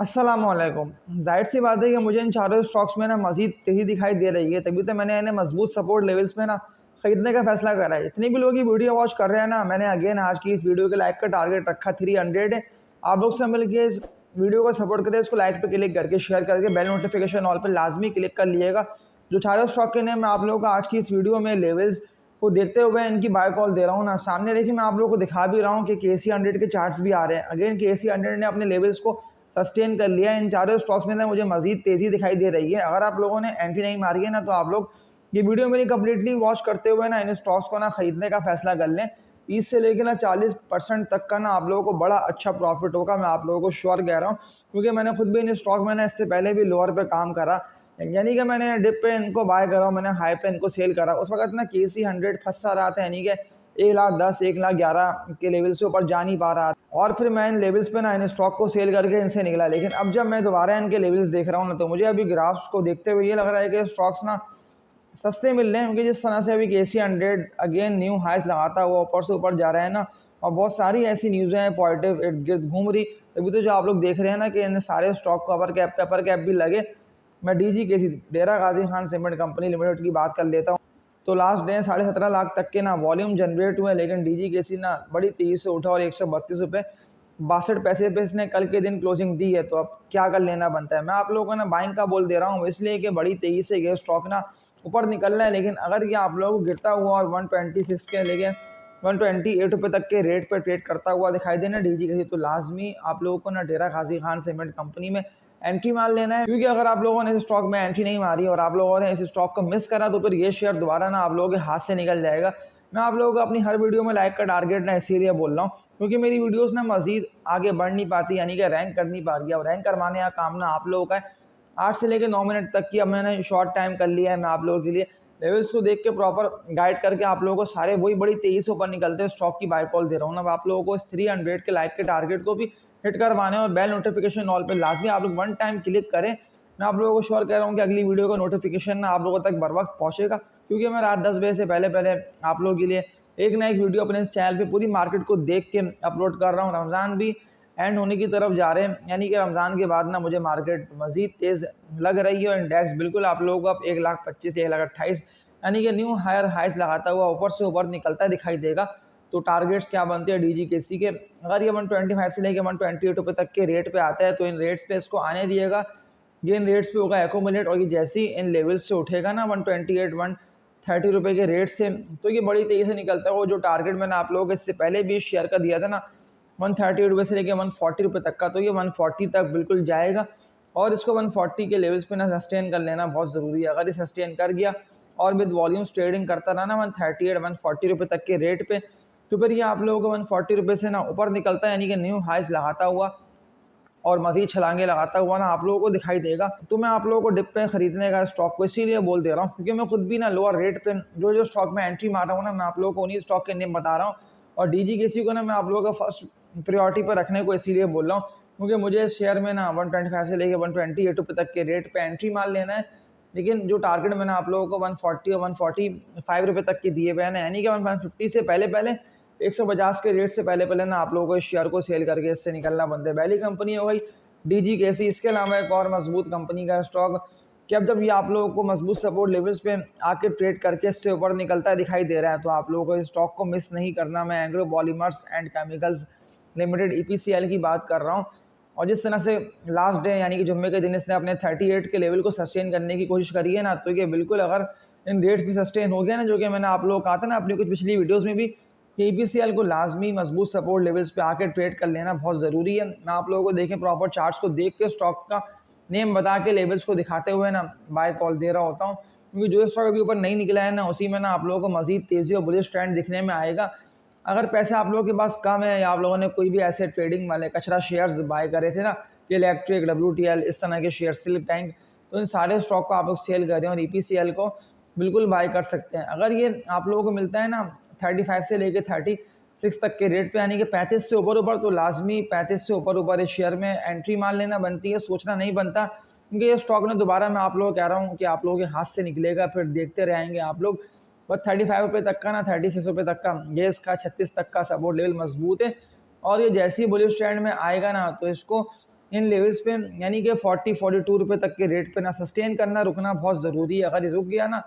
अस्सलामुअलैकुम। ज़ाहिर सी बात है कि मुझे इन चारों स्टॉक्स में ना मज़ीद तेज़ी दिखाई दे रही है, तभी तो मैंने इन्हें मज़बूत सपोर्ट लेवल्स में ना ख़रीदने का फ़ैसला करा है। जितने भी लोग ये वीडियो वॉच कर रहे हैं ना, मैंने अगेन आज की इस वीडियो के लाइक का टारगेट रखा 300 है। आप लोग से मिल के इस वीडियो को सपोर्ट करें, इसको लाइक पे क्लिक करके शेयर करके बेल नोटिफिकेशन ऑल पे लाजमी क्लिक कर लिएगा। जो चारों स्टॉक के नेम मैं आप लोगों को आज की इस वीडियो में लेवल्स को देखते हुए इनकी बाय कॉल दे रहा हूँ ना, सामने देखिए मैं आप लोगों को दिखा भी रहा हूँ कि KC 100 के चार्ट्स भी आ रहे हैं। अगेन KC 100 ने अपने लेवल्स को सस्टेन कर लिया है। इन चारों स्टॉक्स में ना मुझे मजीद तेज़ी दिखाई दे रही है। अगर आप लोगों ने एंट्री नहीं मारी है ना, तो आप लोग ये वीडियो मेरी कंप्लीटली वॉच करते हुए ना इन स्टॉक्स को ना खरीदने का फैसला कर लें। 30 से लेकर ना 40% तक का ना आप लोगों को बड़ा अच्छा प्रॉफिट होगा, मैं आप लोगों को श्योर कह रहा हूँ, क्योंकि मैंने खुद भी इन स्टॉक में ना इससे पहले भी लोअर पे काम करा। यानी कि मैंने डिप पे इनको बाय करा, मैंने हाई पे इनको सेल करा। उस वक्त ना KC 100 फंसा रहा था, यानी कि 1,10,000 1,11,000 के लेवल से ऊपर जा नहीं पा रहा और फिर मैं इन लेवल्स पे ना इन स्टॉक को सेल करके इनसे निकला। लेकिन अब जब मैं दोबारा इनके लेवल्स देख रहा हूँ ना, तो मुझे अभी ग्राफ्स को देखते हुए ये लग रहा है कि स्टॉक्स ना सस्ते मिल रहे हैं, क्योंकि जिस तरह से अभी KC 100 अगेन न्यू हाइस लगाता हुआ ऊपर से ऊपर जा रहा है ना, और बहुत सारी ऐसी न्यूज़ें हैं पॉजिटिव इर्द गिर्द घूम रही। तभी तो जो आप लोग देख रहे हैं ना कि इन सारे स्टॉक को अपर कैप भी लगे। मैं DGKC डेरा Ghazi Khan cement company limited की बात कर लेता हूँ। तो लास्ट डे 17.5 लाख तक के ना वॉल्यूम जनरेट हुए, लेकिन DGKC ना बड़ी तेज़ी से उठा और 132 रुपये 62 पैसे पे इसने कल के दिन क्लोजिंग दी है। तो अब क्या कर लेना बनता है। मैं आप लोगों को ना बाइंग का बोल दे रहा हूँ, इसलिए कि बड़ी तेज़ी से ये स्टॉक ना ऊपर निकल रहा है। लेकिन अगर ये आप लोगों को गिरता हुआ और 126 के लेके 128 रुपये तक के रेट पर ट्रेड करता हुआ दिखाई देना DGKC, तो लाजमी आप लोगों को ना डेरा गाजी खान सीमेंट कंपनी में एंट्री मार लेना है। क्योंकि अगर आप लोगों ने इस स्टॉक में एंट्री नहीं मारी और आप लोगों ने इस स्टॉक को मिस करा, तो फिर ये शेयर दोबारा ना आप लोगों के हाथ से निकल जाएगा। मैं आप लोगों को अपनी हर वीडियो में लाइक का टारगेट ना इसीलिए बोल रहा हूँ, क्योंकि मेरी वीडियोस ना मजीद आगे बढ़ नहीं पाती, यानी कि रैंक कर नहीं पा रही है। और रैंक करवाने का काम ना आप लोगों का है। 8 से लेकर 9 मिनट तक की अब मैंने शॉर्ट टाइम कर लिया है। मैं आप लोगों के लिए लेवल्स को देख के प्रॉपर गाइड करके आप लोगों को सारे वही बड़ी तेज़ी से ऊपर निकलते हैं स्टॉक की बाय कॉल दे रहा हूँ ना। आप लोगों को इस 300 के लाइक के टारगेट को भी हिट करवाने और बेल नोटिफिकेशन ऑल पे लाजमी आप लोग वन टाइम क्लिक करें। मैं आप लोगों को श्योर कह रहा हूँ कि अगली वीडियो का नोटिफिकेशन ना आप लोगों तक बर वक्त पहुँचेगा, क्योंकि मैं रात 10 बजे से पहले पहले आप लोगों के लिए एक ना एक वीडियो अपने इस चैनल पे पूरी मार्केट को देख के अपलोड कर रहा हूँ। रमज़ान भी एंड होने की तरफ जा रहे हैं, यानी कि रमज़ान के बाद ना मुझे मार्केट मज़ीद तेज़ लग रही है और इंडेक्स बिल्कुल आप लोगों को अब 1,25,000 1,28,000 यानी कि न्यू हायर हाइस लगाता हुआ ऊपर से ऊपर निकलता दिखाई देगा। तो टारगेट्स क्या बनते हैं DGKC के, अगर ये 125 से लेकर 128 रुपये तक के रेट पे आता है, तो इन रेट्स पे इसको आने दिएगा। ये इन रेट्स पे होगा एकोमुलेट, और ये जैसे ही इन लेवल्स से उठेगा ना 128 130 रुपये के रेट से, तो ये बड़ी तेज़ी से निकलता है। वो जो टारगेट मैंने आप लोगों को इससे पहले भी शेयर कर दिया था ना 130 रुपये से लेकर 140 रुपये तक का, तो ये 140 तक बिल्कुल जाएगा। और इसको 140 के लेवल्स पे ना सस्टेन कर लेना बहुत ज़रूरी है। अगर ये सस्टेन कर गया और विद वॉल्यूम्स ट्रेडिंग करता रहा ना 138 140 रुपये तक के रेट पे, तो फिर ये आप लोगों को 140 रुपये से ना ऊपर निकलता है, यानी कि न्यू हाइस लगाता हुआ और मज़ीद छलांगे लगाता हुआ ना आप लोगों को दिखाई देगा। तो मैं आप लोगों को डिप पे खरीदने का स्टॉक को इसीलिए बोल दे रहा हूँ, क्योंकि मैं खुद भी ना लोअर रेट पे जो जो स्टॉक में एंट्री मार रहा हूँ ना, मैं आप लोगों को उन्हीं स्टॉक के नेम बता रहा हूँ। और DGKC को ना मैं आप लोगों का फर्स्ट प्रायोरिटी पर रखने को इसीलिए बोल रहा हूँ, क्योंकि मुझे इस शेयर में ना 125 से लेकर 128 रुपये तक के रेट पे एंट्री मार लेना है। लेकिन जो टारगेट मैंने आप लोगों को 140 और 145 रुपये तक के दिए हुए हैं, यानी कि 150 से पहले पहले 150 के रेट से पहले पहले ना आप लोगों को इस शेयर को सेल करके इससे निकलना बनता है। पहली कंपनी हो गई DGKC। इसके अलावा एक और मजबूत कंपनी का स्टॉक कि अब जब ये आप लोगों को मजबूत सपोर्ट लेवल्स पे आके ट्रेड करके इससे ऊपर निकलता दिखाई दे रहा है, तो आप लोगों को इस स्टॉक को मिस नहीं करना। मैं agro polymers and chemicals limited EPCL की बात कर रहा हूँ। और जिस तरह से लास्ट डे यानी कि जुम्मे के दिन इसने अपने 38 के लेवल को सस्टेन करने की कोशिश करी है ना, तो ये बिल्कुल अगर इन रेट्स भी सस्टेन हो गया ना, जो कि मैंने आप लोगों को कहा था ना अपनी कुछ पिछली वीडियोज़ में भी, कि EPCL को लाजमी मजबूत सपोर्ट लेवल्स पे आके ट्रेड कर लेना बहुत ज़रूरी है। मैं आप लोगों को देखें प्रॉपर चार्ट्स को देख के स्टॉक का नेम बता के लेवल्स को दिखाते हुए ना बाय कॉल दे रहा होता हूँ, क्योंकि जो स्टॉक अभी ऊपर नहीं निकला है ना, उसी में ना आप लोगों को मजीद तेज़ी और बुलिश ट्रेंड दिखने में आएगा। अगर पैसे आप लोगों के पास कम है या आप लोगों ने कोई भी ऐसे ट्रेडिंग वाले कचरा शेयर्स बाय करे थे ना, कि इलेक्ट्रिक WTL इस तरह के शेयर सिल्क बैंक, तो इन सारे स्टॉक को आप लोग सेल कर रहे हैं और EPCL को बिल्कुल बाय कर सकते हैं। अगर ये आप लोगों को मिलता है ना 35 से लेकर 36 तक के रेट पे, यानी कि 35 से ऊपर तो लाजमी 35 से ऊपर इस शेयर में एंट्री मार लेना बनती है, सोचना नहीं बनता। क्योंकि ये स्टॉक ने दोबारा मैं आप लोगों को कह रहा हूँ कि आप लोगों के हाथ से निकलेगा, फिर देखते रहेंगे आप लोग। बस 35 रुपये तक का ना 36 रुपये तक का ये इसका 36 तक का सपोर्ट लेवल मजबूत है। और ये जैसे ही बुलिश ट्रेंड में आएगा ना, तो इसको इन लेवल्स पे यानी कि 40-42 रुपये तक के रेट पे ना सस्टेन करना, रुकना बहुत ज़रूरी है। अगर ये रुक गया ना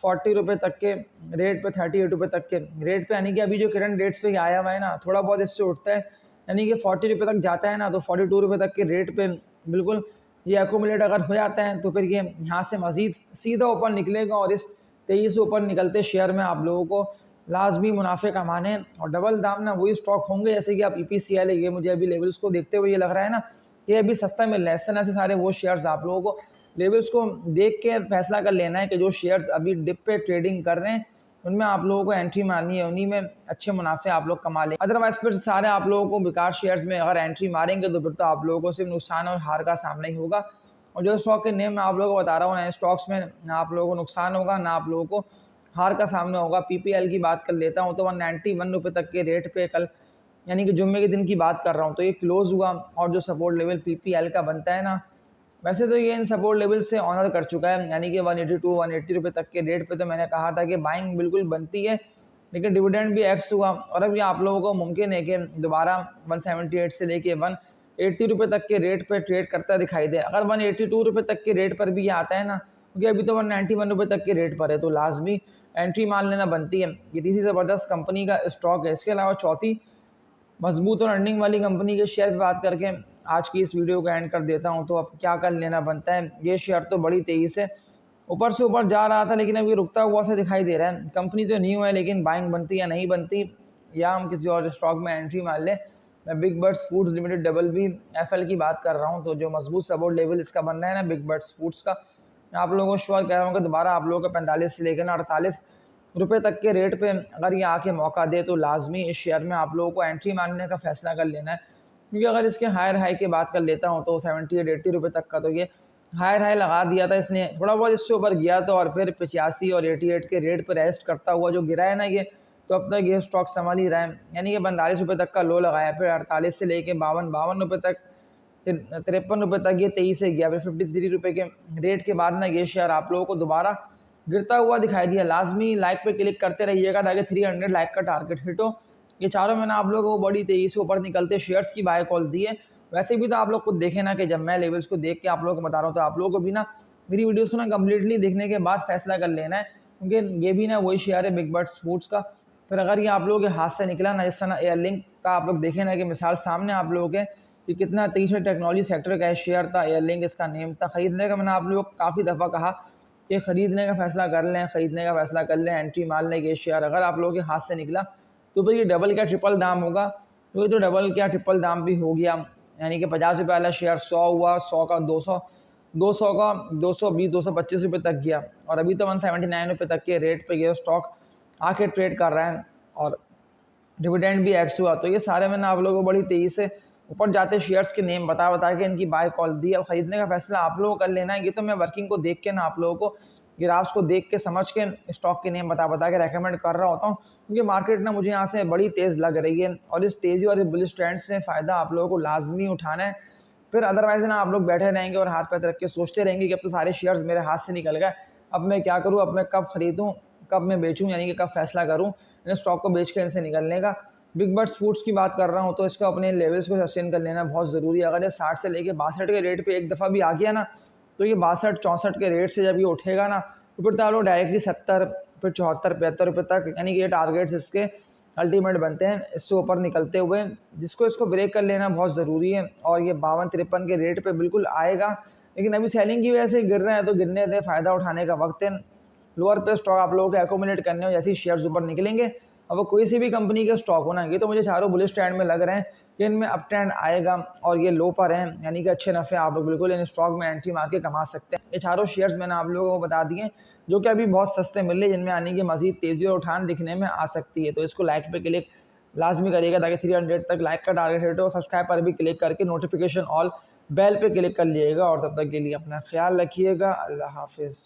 40 रुपये तक के रेट पे, 38 रुपये तक के रेट पे, यानी कि अभी जो करंट रेट्स पे आया हुआ है ना, थोड़ा बहुत इससे उठता है यानी कि 40 रुपये तक जाता है ना, तो 42 रुपये तक के रेट पे बिल्कुल ये एक्यूमुलेट अगर हो जाता है तो फिर ये यहाँ से मज़ीद सीधा ऊपर निकलेगा और इस तेज़ी से ऊपर निकलते शेयर में आप लोगों को लाजमी मुनाफे कमाने हैं। और डबल दाम ना वही स्टॉक होंगे जैसे कि आप EPCL है, ये मुझे अभी लेवल्स को देखते हुए ये लग रहा है ना ये अभी सस्ता मिल रहा है। इस तरह से सारे वो शेयर्स आप लोगों को लेवल्स को देख के फैसला कर लेना है कि जो शेयर्स अभी डिप पे ट्रेडिंग कर रहे हैं उनमें आप लोगों को एंट्री मारनी है, उन्हीं में अच्छे मुनाफे आप लोग कमा लें। अदरवाइज फिर सारे आप लोगों को बेकार शेयर्स में अगर एंट्री मारेंगे तो फिर तो आप लोगों को सिर्फ नुकसान और हार का सामना ही होगा। और जो स्टॉक के नेम मैं आप लोगों को बता रहा हूँ ना, स्टॉक्स में ना आप लोगों को नुकसान होगा ना आप लोगों को हार का सामना होगा। PPL की बात कर लेता हूँ तो 191 रुपये तक के रेट पे कल यानी कि जुम्मे के दिन की बात कर रहा हूँ तो ये क्लोज हुआ। और जो सपोर्ट लेवल PPL का बनता है ना, वैसे तो ये इन सपोर्ट लेवल से ऑनर कर चुका है, यानी कि 180 रुपये तक के रेट पे तो मैंने कहा था कि बाइंग बिल्कुल बनती है, लेकिन डिविडेंड भी एक्स हुआ। और अब ये आप लोगों को मुमकिन है कि दोबारा 178 से लेके 180 रुपये तक के रेट पे ट्रेड करता दिखाई दे। अगर 182 रुपये तक के रेट पर भी ये आता है ना, क्योंकि अभी तो 191 रुपये तक के रेट पर है, तो लाजमी एंट्री मान लेना बनती है। ये तीसरी ज़बरदस्त कंपनी का स्टॉक है। इसके अलावा चौथी मजबूत और अर्निंग वाली कंपनी के शेयर पे बात करके आज की इस वीडियो को एंड कर देता हूं। तो अब क्या कर लेना बनता है, ये शेयर तो बड़ी तेज़ी से ऊपर से ऊपर जा रहा था, लेकिन अब ये रुकता हुआ सा दिखाई दे रहा है। कंपनी तो न्यू है, लेकिन बाइंग बनती या नहीं बनती, या हम किसी और स्टॉक में एंट्री मार लें। मैं big birds foods limited WBFL की बात कर रहा हूँ। तो जो मजबूत सपोर्ट लेवल इसका बन रहा है ना बिग बर्ड्स फूड्स का, मैं आप लोगों को श्योर कह रहा हूँ कि दोबारा आप लोगों को 45 से लेकर 48 रुपये तक के रेट पे अगर ये आके मौका दे तो लाजमी इस शेयर में आप लोगों को एंट्री मारने का फैसला कर लेना है। क्योंकि अगर इसके हायर हाई की बात कर लेता हूँ तो 78-80 रुपये तक का तो ये हायर हाई लगा दिया था इसने, थोड़ा बहुत इससे ऊपर गया तो और फिर 85 और 88 के रेट पर रेस्ट करता हुआ जो गिरा है ना ये, तो अब तक ये स्टॉक संभाल ही रहा है। यानी कि 42 रुपये तक का लो लगाया, फिर 48 से लेके 52 रुपये तक, 53 रुपये तक ये 23 से गया, फिर 53 रुपये के रेट के बाद ना ये शेयर आप लोगों को दोबारा गिरता हुआ दिखाई दिया। लाजमी लाइक पे क्लिक करते रहिएगा ताकि 300 लाइक का टारगेट हिट हो। ये चारों मैंने आप लोगों को बड़ी तेज़ी से ऊपर निकलते शेयर्स की बाय कॉल दी है। वैसे भी तो आप लोग खुद देखें ना कि जब मैं लेवल्स को देख के आप लोगों को बता रहा हूँ तो आप लोगों को भी ना मेरी वीडियोस को ना कम्प्लीटली देखने के बाद फैसला कर लेना है, क्योंकि ये भी ना वही शेयर है बिग बर्ड्स फूड्स का। फिर अगर ये आप लोगों के हाथ से निकला ना, इस तरह एयरलिंक का आप लोग देखें ना कि मिसाल सामने आप लोगों के कि कितना तेज़ी से टेक्नोलॉजी सेक्टर का शेयर था, एयरलिंक इसका नेम था। ख़रीदने का मैंने आप लोग को काफ़ी दफ़ा कहा कि ख़रीदने का फ़ैसला कर लें, ख़रीदने का फ़ैसला कर लें, एंट्री मार लें। ये शेयर अगर आप लोगों के हाथ से निकला तो फिर ये डबल क्या ट्रिपल दाम होगा, तो ये तो डबल क्या ट्रिपल दाम भी हो गया। यानी कि 50 रुपये वाला शेयर 100 हुआ, 100 का 200, 200 का 220, 225 रुपये तक गया, और अभी तो 179 रुपये तक के रेट पे ये स्टॉक आके ट्रेड कर रहा है और डिविडेंड भी एक्स हुआ। तो ये सारे मैंने आप लोगों को बड़ी तेज़ी से ऊपर जाते शेयर्स के नेम बता के इनकी बाय कॉल दी। अब ख़रीदने का फैसला आप लोगों को कर लेना है। ये तो मैं वर्किंग को देख के ना आप लोगों को ग्राफ्स को देख के समझ के स्टॉक के नेम बता के रेकमेंड कर रहा होता हूँ, क्योंकि मार्केट ना मुझे यहाँ से बड़ी तेज़ लग रही है और इस तेज़ी और इस बुलिश ट्रेंड से फ़ायदा आप लोगों को लाजमी उठाना है। फिर अदरवाइज ना आप लोग बैठे रहेंगे और हाथ पैर रख के सोचते रहेंगे कि अब तो सारे शेयर्स मेरे हाथ से निकल गए, अब मैं क्या करूँ, अब मैं कब खरीदूँ, कब मैं बेचूँ, यानी कि कब फैसला करूँ इन स्टॉक को बेच के इनसे निकलने का। बिग बर्ड्स फूड्स की बात कर रहा हूँ तो इसको अपने लेवल्स को सस्टेन कर लेना बहुत ज़रूरी है। अगर ये 60 से लेके 62 के रेट पे एक दफ़ा भी आ गया ना, तो ये 62-64 के रेट से जब ये उठेगा ना, तो फिर तो आप लोग डायरेक्टली 70, फिर 74-75 रुपये तक, यानी कि ये टारगेट्स इसके अल्टीमेट बनते हैं इससे ऊपर निकलते हुए, जिसको इसको ब्रेक कर लेना बहुत ज़रूरी है। और ये 52-53 के रेट पर बिल्कुल आएगा, लेकिन अभी सेलिंग की वजह से गिर रहे हैं तो गिरने दें, फ़ायदा उठाने का वक्त है। लोअर पे स्टॉक आप लोगों को एक्यूमुलेट करने हो, जैसे ही शेयर्स ऊपर निकलेंगे, अब वो कोई सी भी कंपनी के स्टॉक होना, ये तो मुझे चारों बुलिश ट्रेंड में लग रहे हैं कि इनमें अप ट्रेंड आएगा और ये लो पर हैं, यानी कि अच्छे नफ़े आप लोग बिल्कुल इन स्टॉक में एंट्री मार के कमा सकते हैं। ये चारों शेयर्स मैंने आप लोगों को बता दिए जो कि अभी बहुत सस्ते मिल रहे हैं, जिनमें आने की मज़ीद तेज़ी और उठान दिखने में आ सकती है। तो इसको लाइक पे क्लिक लाजमी करिएगा ताकि 300 तक लाइक का टारगेट हिट हो। सब्सक्राइब पर भी क्लिक करके नोटिफिकेशन ऑल बेल पे क्लिक कर लीजिएगा। और तब तक के लिए अपना ख्याल रखिएगा। अल्लाह हाफिज़।